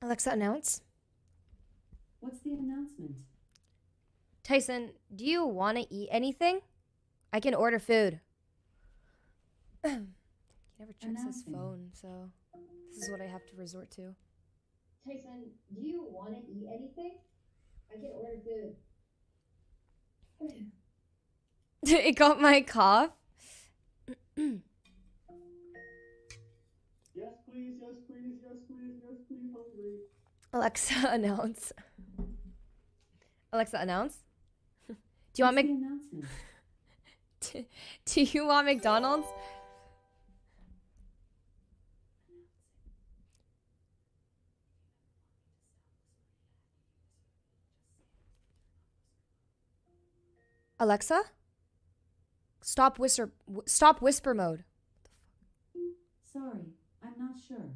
Alexa, announce. What's the announcement? Tyson, do you want to eat anything? I can order food. He never checks his phone, so this is what I have to resort to. Tyson, do you want to eat anything? I can order food. It got my cough. Yes, please, yes, please, yes, please, yes, please, hungry. Alexa, announce. Alexa, announce. Do you want announcement? Do you want McDonald's? Alexa, stop whisper mode. Sorry, I'm not sure.